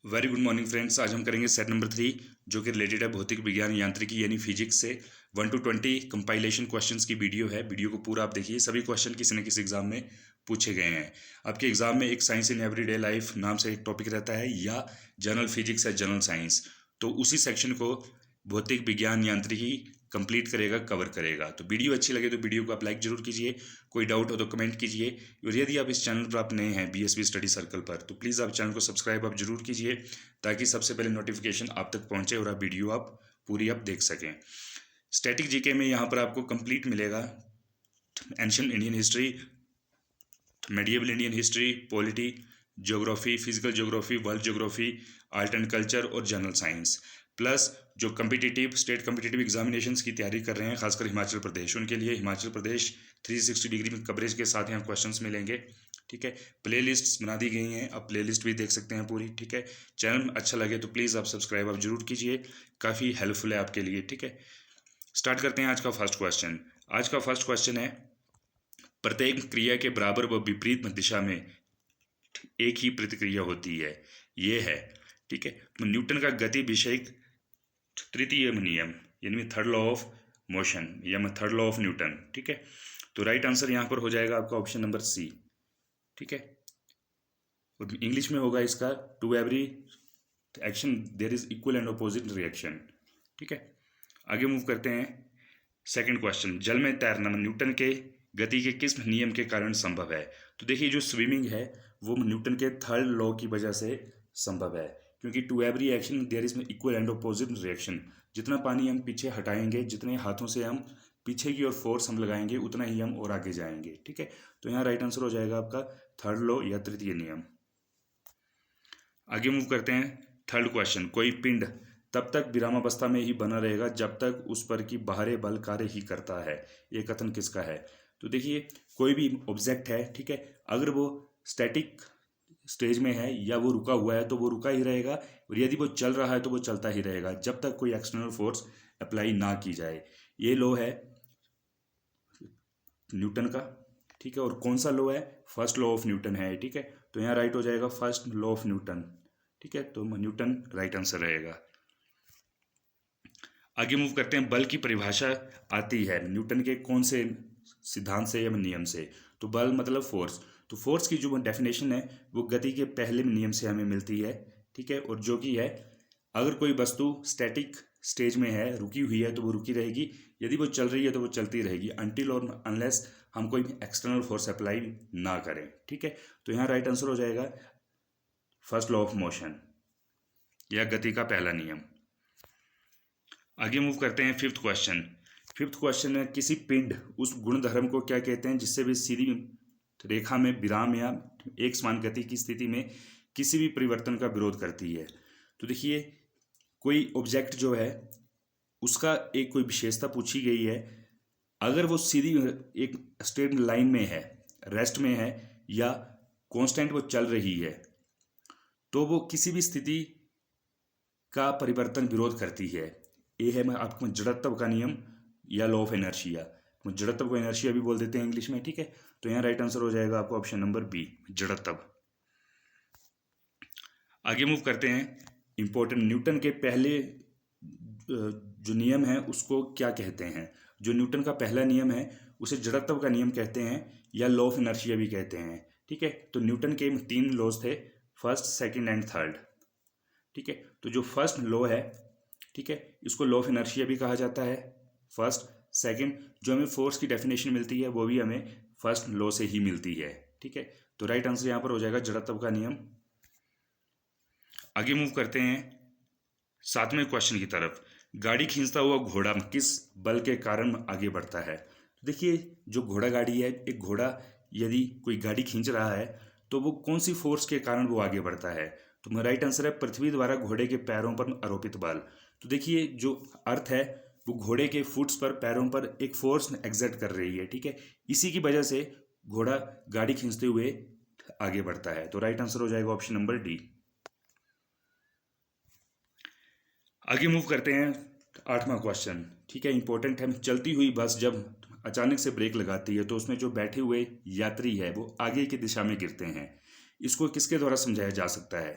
Very good morning friends. आज हम करेंगे सेट नंबर 3 जो कि रिलेटेड है भौतिक विज्ञान यांत्रिकी यानी फिजिक्स से 1 to 20 कंपाइलेशन क्वेश्चंस की वीडियो है। वीडियो को पूरा आप देखिए। सभी क्वेश्चन किसी न किसी एग्जाम में पूछे गए हैं। आपके एग्जाम में एक साइंस इन एवरीडे लाइफ नाम से एक टॉपिक रहता है या जनरल फिजिक्स या जनरल साइंस, तो उसी सेक्शन को भौतिक विज्ञान यांत्रिकी कंप्लीट करेगा, कवर करेगा। तो वीडियो अच्छी लगे तो वीडियो को आप लाइक जरूर कीजिए, कोई डाउट हो तो कमेंट कीजिए, और यदि आप इस चैनल पर आप नए हैं बीएसवी स्टडी सर्कल पर तो प्लीज़ आप चैनल को सब्सक्राइब आप जरूर कीजिए ताकि सबसे पहले नोटिफिकेशन आप तक पहुंचे और आप वीडियो आप पूरी आप देख सकें। स्टैटिक जीके में यहाँ पर आपको कंप्लीट मिलेगा ancient Indian history, medieval Indian history, polity, geography, physical geography, world geography, art and culture और जनरल साइंस, प्लस जो कम्पिटिटिव स्टेट कम्पिटिटिव एग्जामिनेशंस की तैयारी कर रहे हैं खासकर हिमाचल प्रदेश, उनके लिए हिमाचल प्रदेश 360 डिग्री में कवरेज के साथ यहाँ क्वेश्चंस मिलेंगे। ठीक है, प्ले लिस्ट बना दी गई हैं, आप प्ले लिस्ट भी देख सकते हैं पूरी। ठीक है, चैनल अच्छा लगे तो प्लीज़ आप सब्सक्राइब आप जरूर कीजिए, काफ़ी हेल्पफुल है आपके लिए। ठीक है, स्टार्ट करते हैं आज का फर्स्ट क्वेश्चन। आज का फर्स्ट क्वेश्चन है, प्रत्येक क्रिया के बराबर व विपरीत दिशा में एक ही प्रतिक्रिया होती है, ये है। ठीक है, तो न्यूटन का गति विषयक तृतीय नियम यानी थर्ड लॉ ऑफ मोशन या थर्ड लॉ ऑफ न्यूटन। ठीक है, तो राइट आंसर यहां पर हो जाएगा आपका ऑप्शन नंबर सी। ठीक है, और इंग्लिश में होगा इसका to every action there is equal and opposite reaction. ठीक है, आगे मूव करते हैं। सेकंड क्वेश्चन, जल में तैरना न्यूटन के गति के किस नियम के कारण संभव है? तो देखिए जो स्विमिंग है वो न्यूटन के थर्ड लॉ की वजह से संभव है, क्योंकि to every action there is equal and opposite reaction. जितना पानी हम पीछे हटाएंगे, जितने हाथों से हम पीछे की ओर फोर्स हम लगाएंगे, उतना ही हम और आगे जाएंगे। ठीक है, तो यहाँ राइट आंसर हो जाएगा आपका थर्ड लॉ या तृतीय नियम। आगे मूव करते हैं। थर्ड क्वेश्चन, कोई पिंड तब तक विरामावस्था में ही बना रहेगा जब तक उस पर की बाहरी बल कार्य ही करता है, ये कथन किसका है? तो देखिए कोई भी ऑब्जेक्ट है, ठीक है, अगर वो स्टैटिक स्टेज में है या वो रुका हुआ है तो वो रुका ही रहेगा, और यदि वो चल रहा है तो वो चलता ही रहेगा जब तक कोई एक्सटर्नल फोर्स अप्लाई ना की जाए। ये लॉ है न्यूटन का। ठीक है, और कौन सा लॉ है? फर्स्ट लॉ ऑफ न्यूटन है। ठीक है, तो यहाँ राइट हो जाएगा फर्स्ट लॉ ऑफ न्यूटन। ठीक है, तो न्यूटन राइट आंसर रहेगा। आगे मूव करते हैं। बल की परिभाषा आती है न्यूटन के कौन से सिद्धांत से या नियम से? तो बल मतलब फोर्स, तो फोर्स की जो डेफिनेशन है वो गति के पहले नियम से हमें मिलती है। ठीक है, और जो कि है अगर कोई वस्तु स्टैटिक स्टेज में है, रुकी हुई है, तो वो रुकी रहेगी, यदि वो चल रही है तो वो चलती रहेगी अनटिल और अनलेस हम कोई एक्सटर्नल फोर्स अप्लाई ना करें। ठीक है, तो यहाँ राइट आंसर हो जाएगा फर्स्ट लॉ ऑफ मोशन या गति का पहला नियम। आगे मूव करते हैं। Fifth question. फिफ्थ क्वेश्चन है, किसी पिंड उस गुणधर्म को क्या कहते हैं जिससे भी सीधी रेखा में विराम या एक समान गति की स्थिति में किसी भी परिवर्तन का विरोध करती है? तो देखिए कोई ऑब्जेक्ट जो है उसका एक कोई विशेषता पूछी गई है, अगर वो सीधी एक स्ट्रेट लाइन में है, रेस्ट में है या कांस्टेंट वो चल रही है, तो वो किसी भी स्थिति का परिवर्तन विरोध करती है। ये है आपको जड़त्व का नियम या लॉ ऑफ इनर्शिया। जड़त्व को इनर्शिया भी बोल देते हैं इंग्लिश में। ठीक है, तो यहाँ राइट आंसर हो जाएगा आपको ऑप्शन नंबर बी, जड़त्व। आगे मूव करते हैं। इंपॉर्टेंट, न्यूटन के पहले जो नियम है उसको क्या कहते हैं? जो न्यूटन का पहला नियम है उसे जड़त्व का नियम कहते हैं या लॉ ऑफ इनर्शिया भी कहते हैं। ठीक है, तो न्यूटन के 3 लॉज थे, फर्स्ट, सेकंड एंड थर्ड। ठीक है, तो जो फर्स्ट लॉ है, ठीक है, इसको लॉ ऑफ इनर्शिया भी कहा जाता है। फर्स्ट, सेकंड, जो हमें फोर्स की डेफिनेशन मिलती है वो भी हमें फर्स्ट लॉ से ही मिलती है। ठीक है, तो राइट आंसर यहाँ पर हो जाएगा जड़त्व का नियम। आगे मूव करते हैं 7वें क्वेश्चन की तरफ। गाड़ी खींचता हुआ घोड़ा किस बल के कारण आगे बढ़ता है? तो देखिए जो घोड़ा गाड़ी है, एक घोड़ा यदि कोई गाड़ी खींच रहा है तो वो कौन सी फोर्स के कारण वो आगे बढ़ता है? तो राइट आंसर है पृथ्वी द्वारा घोड़े के पैरों पर आरोपित बल। तो देखिए जो अर्थ है वो घोड़े के फुट्स पर, पैरों पर एक फोर्स एक्सर्ट कर रही है। ठीक है, इसी की वजह से घोड़ा गाड़ी खींचते हुए आगे बढ़ता है। तो राइट आंसर हो जाएगा ऑप्शन नंबर डी। आगे मूव करते हैं 8वां क्वेश्चन। ठीक है, इंपॉर्टेंट है। चलती हुई बस जब अचानक से ब्रेक लगाती है तो उसमें जो बैठे हुए यात्री है वो आगे की दिशा में गिरते हैं, इसको किसके द्वारा समझाया जा सकता है?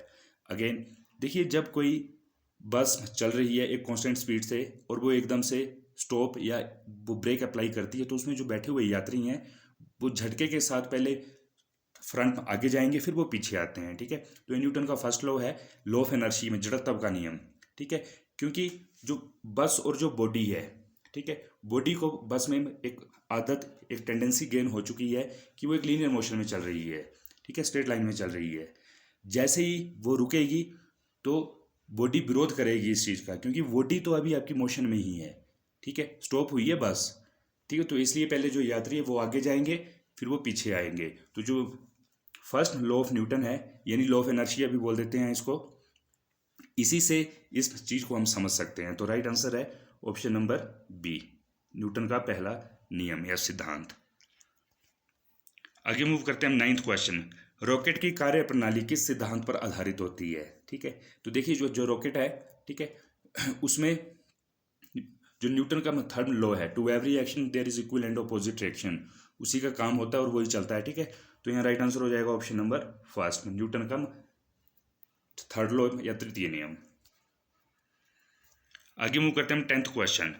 अगेन देखिए जब कोई बस चल रही है एक कांस्टेंट स्पीड से और वो एकदम से स्टॉप या वो ब्रेक अप्लाई करती है, तो उसमें जो बैठे हुए यात्री हैं वो झटके के साथ पहले फ्रंट आगे जाएंगे, फिर वो पीछे आते हैं। ठीक है, तो ये न्यूटन का फर्स्ट लॉ है, लॉ ऑफ एनर्जी में जड़त्व का नियम। ठीक है, क्योंकि जो बस और जो बॉडी है, ठीक है, बॉडी को बस में एक आदत, एक टेंडेंसी गेन हो चुकी है कि वो एक लीनियर मोशन में चल रही है। ठीक है, स्ट्रेट लाइन में चल रही है। जैसे ही वो रुकेगी तो बॉडी विरोध करेगी इस चीज़ का, क्योंकि बॉडी तो अभी आपकी मोशन में ही है। ठीक है, स्टॉप हुई है बस। ठीक है, तो इसलिए पहले जो यात्री है वो आगे जाएंगे, फिर वो पीछे आएंगे। तो जो फर्स्ट लॉ ऑफ न्यूटन है, यानी लॉ ऑफ इनर्शिया भी बोल देते हैं इसको, इसी से इस चीज़ को हम समझ सकते हैं। तो राइट आंसर है ऑप्शन नंबर बी, न्यूटन का पहला नियम या सिद्धांत। आगे मूव करते हैं हम 9th क्वेश्चन। रॉकेट की कार्य प्रणाली किस सिद्धांत पर आधारित होती है? ठीक है, तो देखिए जो जो रॉकेट है, ठीक है, उसमें जो न्यूटन का थर्ड लॉ है, to every action there is equal and opposite reaction, उसी का काम होता है और वही चलता है। ठीक है, तो यहाँ राइट आंसर हो जाएगा ऑप्शन नंबर फर्स्ट, न्यूटन का थर्ड लॉ या तृतीय नियम। आगे मूव करते हैं हम 10th क्वेश्चन।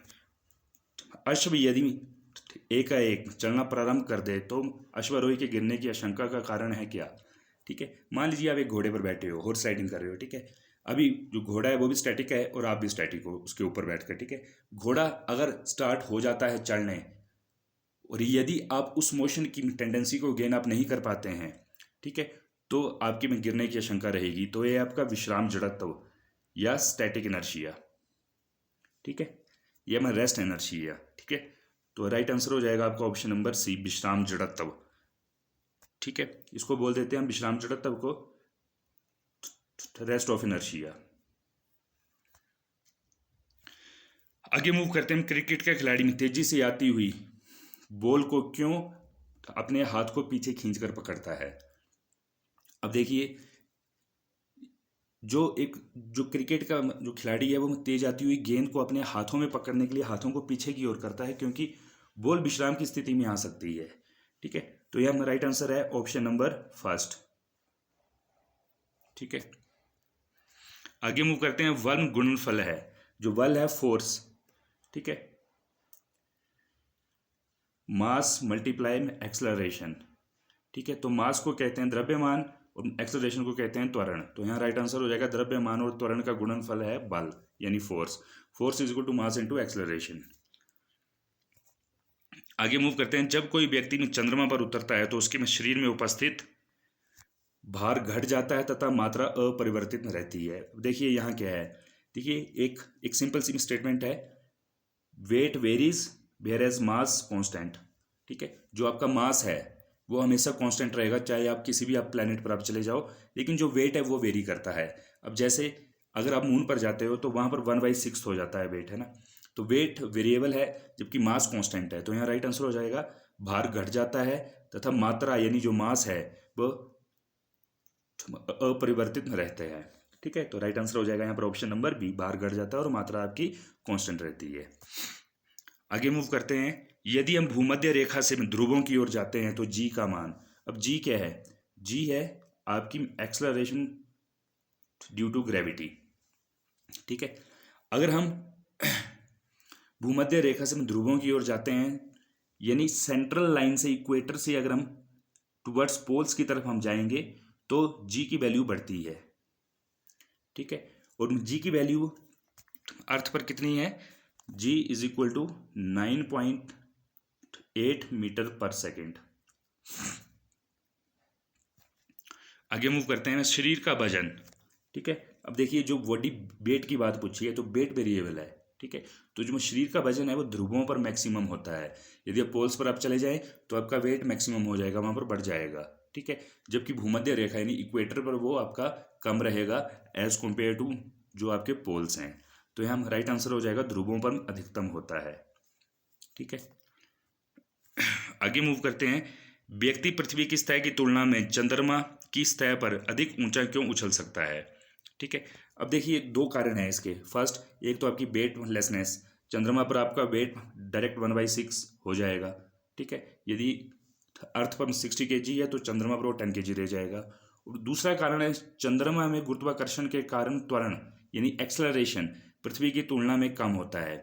अश्व यदि एकाएक चलना प्रारंभ कर दे तो अश्वारोही के गिरने की आशंका का कारण है क्या? ठीक है, मान लीजिए आप एक घोड़े पर बैठे हो, हॉर्स राइडिंग कर रहे हो। ठीक है, अभी जो घोड़ा है वो भी स्टैटिक है और आप भी स्टैटिक हो उसके ऊपर बैठकर। ठीक है, घोड़ा अगर स्टार्ट हो जाता है चलने और यदि आप उस मोशन की टेंडेंसी को गेन आप नहीं कर पाते हैं, ठीक है, तो आपके में गिरने की आशंका रहेगी। तो ये आपका विश्राम जड़त्व या स्टैटिक इनर्शिया। ठीक है, यह मैं रेस्ट इनर्शिया। ठीक है, तो राइट आंसर हो जाएगा आपका ऑप्शन नंबर सी, विश्राम जड़त्व। ठीक है, इसको बोल देते हैं हम विश्राम जड़त्व को रेस्ट ऑफ इनर्शिया। आगे मूव करते हैं हम। क्रिकेट का खिलाड़ी में तेजी से आती हुई बॉल को क्यों अपने हाथ को पीछे खींचकर पकड़ता है? अब देखिए जो क्रिकेट का जो खिलाड़ी है वो तेज आती हुई गेंद को अपने हाथों में पकड़ने के लिए हाथों को पीछे की ओर करता है, क्योंकि बॉल विश्राम की स्थिति में आ सकती है। ठीक है, तो यह राइट आंसर है ऑप्शन नंबर फर्स्ट। ठीक है, आगे मूव करते हैं। वर्म गुणनफल है, जो बल है फोर्स, ठीक है, मास मल्टीप्लाई में एक्सेलरेशन। ठीक है, तो मास को कहते हैं द्रव्यमान और एक्सेलरेशन को कहते हैं त्वरण। तो यहाँ राइट आंसर हो जाएगा द्रव्यमान और त्वरण का गुणनफल है बल यानी force. Force is equal to mass into acceleration. आगे मूव करते हैं। जब कोई व्यक्ति में चंद्रमा पर उतरता है तो उसके में शरीर में उपस्थित भार घट जाता है तथा मात्रा अपरिवर्तित रहती है। देखिए यहाँ क्या है, देखिए एक सिंपल सी स्टेटमेंट है, weight varies whereas mass constant. ठीक है, जो आपका मास है वो हमेशा कांस्टेंट रहेगा, चाहे आप किसी भी आप प्लेनेट पर आप चले जाओ, लेकिन जो वेट है वो वेरी करता है। अब जैसे अगर आप मून पर जाते हो तो वहाँ पर 1/6 हो जाता है वेट, है ना, तो वेट वेरिएबल है जबकि मास कांस्टेंट है। तो यहाँ राइट आंसर हो जाएगा भार घट जाता है तथा मात्रा यानी जो मास है वो अपरिवर्तित रहते हैं। ठीक है, तो राइट आंसर हो जाएगा यहाँ पर ऑप्शन नंबर बी, भार घट जाता है और मात्रा आपकी कांस्टेंट रहती है। आगे मूव करते हैं। यदि हम भूमध्य रेखा से ध्रुवों की ओर जाते हैं तो जी का मान, अब जी क्या है, जी है आपकी एक्सेलरेशन ड्यू टू ग्रेविटी। ठीक है, अगर हम भूमध्य रेखा से ध्रुवों की ओर जाते हैं यानी सेंट्रल लाइन से इक्वेटर से अगर हम टुवर्ड्स पोल्स की तरफ हम जाएंगे तो जी की वैल्यू बढ़ती है। ठीक है, और जी की वैल्यू अर्थ पर कितनी है, जी इज इक्वल टू 9.8 मीटर पर सेकेंड। आगे मूव करते हैं। शरीर का वजन, ठीक है, अब देखिए जो बॉडी वेट की बात पूछी है तो वेट वेरिएबल है। ठीक है, तो जो शरीर का वजन है वो ध्रुवों पर मैक्सिमम होता है। यदि आप पोल्स पर आप चले जाएं तो आपका वेट मैक्सिमम हो जाएगा, वहाँ पर बढ़ जाएगा। ठीक है, जबकि भूमध्य रेखा यानी इक्वेटर पर वो आपका कम रहेगा एज कम्पेयर टू जो आपके पोल्स हैं। तो यहाँ राइट आंसर हो जाएगा ध्रुवों पर अधिकतम होता है। ठीक है, आगे मूव करते हैं। व्यक्ति पृथ्वी की सतह की तुलना में चंद्रमा की सतह पर अधिक ऊंचा क्यों उछल सकता है? ठीक है, अब देखिए दो कारण है इसके। फर्स्ट, एक तो आपकी वेटलेसनेस, चंद्रमा पर आपका वेट डायरेक्ट 1/6 हो जाएगा। ठीक है, यदि अर्थ पर 60 kg है तो चंद्रमा पर वो 10 kg रह जाएगा। और दूसरा कारण है चंद्रमा में गुरुत्वाकर्षण के कारण त्वरण यानी एक्सेलरेशन पृथ्वी की तुलना में कम होता है।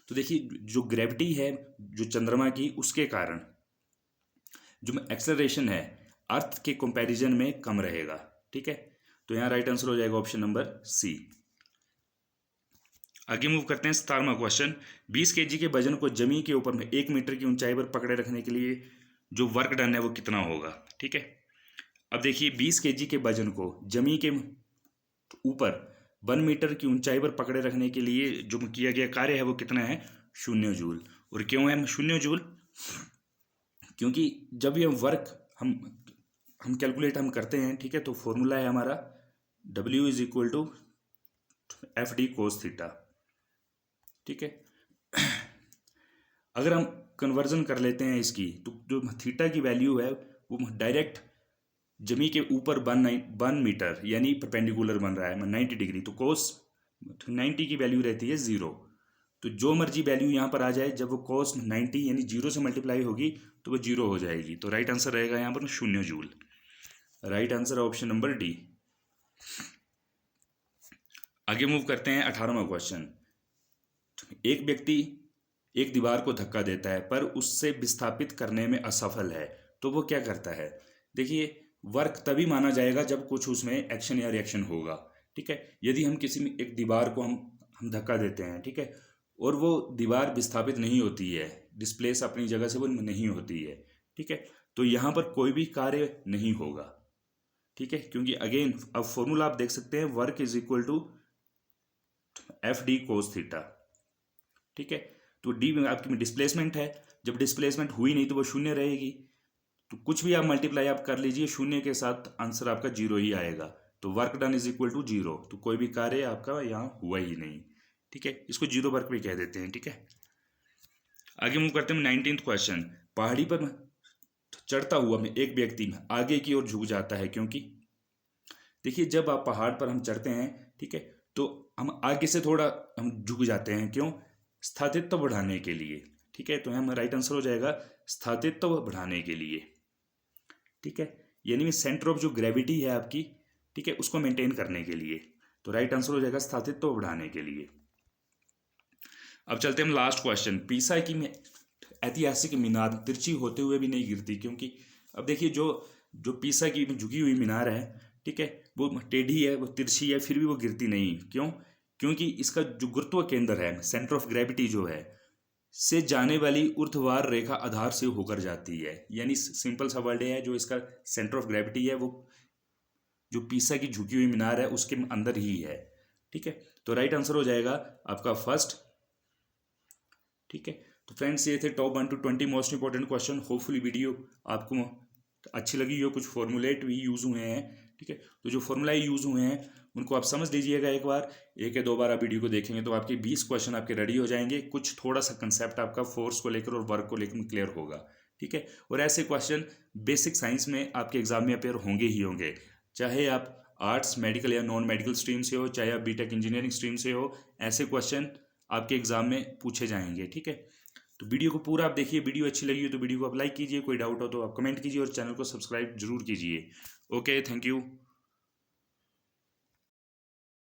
तो देखिए जो ग्रेविटी है जो चंद्रमा की, उसके कारण जो एक्सेलरेशन है अर्थ के कंपैरिजन में कम रहेगा। ठीक है, तो यहाँ राइट आंसर हो जाएगा ऑप्शन नंबर सी। आगे मूव करते हैं 17वां क्वेश्चन। 20 kg के वजन को जमीन के ऊपर में 1 मीटर की ऊंचाई पर पकड़े रखने के लिए जो वर्क डन है वो कितना होगा। ठीक है, अब देखिए 20 kg के वजन को जमीन के ऊपर 1 मीटर की ऊंचाई पर पकड़े रखने के लिए जो किया गया कार्य है वो कितना है, 0 जूल। और क्यों है 0 जूल, क्योंकि जब ये वर्क हम कैलकुलेट करते हैं, ठीक है, तो फॉर्मूला है हमारा W is equal to FD cos theta. ठीक है, अगर हम कन्वर्जन कर लेते हैं इसकी, तो जो थीटा की वैल्यू है वो डायरेक्ट जमीन के ऊपर 1 मीटर यानी परपेंडिकुलर बन रहा है 90 डिग्री, तो कोस 90 की वैल्यू रहती है 0। तो जो मर्जी वैल्यू यहाँ पर आ जाए, जब वो कोस 90 यानी 0 से मल्टीप्लाई होगी तो वो 0 हो जाएगी। तो राइट आंसर रहेगा यहाँ पर 0 joule. Right answer option number D. आगे मूव करते हैं 18वां क्वेश्चन। एक व्यक्ति एक दीवार को धक्का देता है पर उससे विस्थापित करने में असफल है, तो वो क्या करता है। देखिए वर्क तभी माना जाएगा जब कुछ उसमें एक्शन या रिएक्शन होगा। ठीक है, यदि हम किसी में एक दीवार को हम धक्का देते हैं, ठीक है, और वो दीवार विस्थापित नहीं होती है, डिस्प्लेस अपनी जगह से वो नहीं होती है, ठीक है, तो यहाँ पर कोई भी कार्य नहीं होगा। ठीक है, क्योंकि अगेन अब फॉर्मूला आप देख सकते हैं, work is equal to FD cos theta. ठीक है, तो डी में आपकी डिस्प्लेसमेंट है, जब डिस्प्लेसमेंट हुई नहीं तो वो 0 रहेगी, तो कुछ भी आप मल्टीप्लाई आप कर लीजिए 0 के साथ आंसर आपका 0 ही आएगा। तो work done is equal to 0, तो कोई भी कार्य आपका यहाँ हुआ ही नहीं। ठीक है, इसको 0 वर्क भी कह देते हैं। ठीक है, आगे मूव करते हैं 19th क्वेश्चन। पहाड़ी पर चढ़ता हुआ एक व्यक्ति आगे की ओर झुक जाता है, क्योंकि देखिए जब आप पहाड़ पर हम चढ़ते हैं, ठीक है, तो हम आगे से थोड़ा हम झुक जाते हैं, क्यों, स्थायित्व बढ़ाने के लिए। ठीक है, तो हम राइट आंसर हो जाएगा स्थायित्व बढ़ाने के लिए। ठीक है, यानी सेंटर ऑफ जो ग्रेविटी है आपकी, ठीक है, उसको मेंटेन करने के लिए। तो राइट आंसर हो जाएगा स्थायित्व बढ़ाने के लिए। अब चलते हैं हम लास्ट क्वेश्चन। पीसा की ऐतिहासिक मीनार तिरछी होते हुए भी नहीं गिरती, क्योंकि अब देखिए जो पीसा की झुकी हुई मीनार है, ठीक है, वो टेढ़ी है, वो तिरछी है, फिर भी वो गिरती नहीं। क्यों, क्योंकि इसका जो गुरुत्व केंद्र है, सेंटर ऑफ ग्रेविटी जो है, से जाने वाली ऊर्ध्वाधर रेखा आधार से होकर जाती है। यानी सिंपल सा वर्ड है, जो इसका सेंटर ऑफ ग्रेविटी है वो जो पीसा की झुकी हुई मीनार है उसके अंदर ही है। ठीक है, तो राइट आंसर हो जाएगा आपका फर्स्ट। ठीक है, तो फ्रेंड्स ये थे top 1 to 20 most important question. Hopefully video आपको अच्छी लगी हो, कुछ फॉर्मूलेट भी यूज़ हुए हैं। ठीक है, तो जो फॉर्मूला यूज़ हुए हैं उनको आप समझ लीजिएगा एक बार, एक या दो बार आप वीडियो को देखेंगे तो आपके 20 क्वेश्चन आपके रेडी हो जाएंगे। कुछ थोड़ा सा कंसेप्ट आपका फोर्स को लेकर और वर्क को लेकर क्लियर होगा। ठीक है, और ऐसे क्वेश्चन बेसिक साइंस में आपके एग्जाम में अपेयर होंगे ही होंगे, चाहे आप आर्ट्स, मेडिकल या नॉन मेडिकल स्ट्रीम से हो, चाहे आप बीटेक इंजीनियरिंग स्ट्रीम से हो, ऐसे क्वेश्चन आपके एग्जाम में पूछे जाएंगे। ठीक है, तो वीडियो को पूरा आप देखिए। वीडियो अच्छी लगी हो तो वीडियो को आप लाइक कीजिए, कोई डाउट हो तो आप कमेंट कीजिए और चैनल को सब्सक्राइब जरूर कीजिए। Okay, thank you.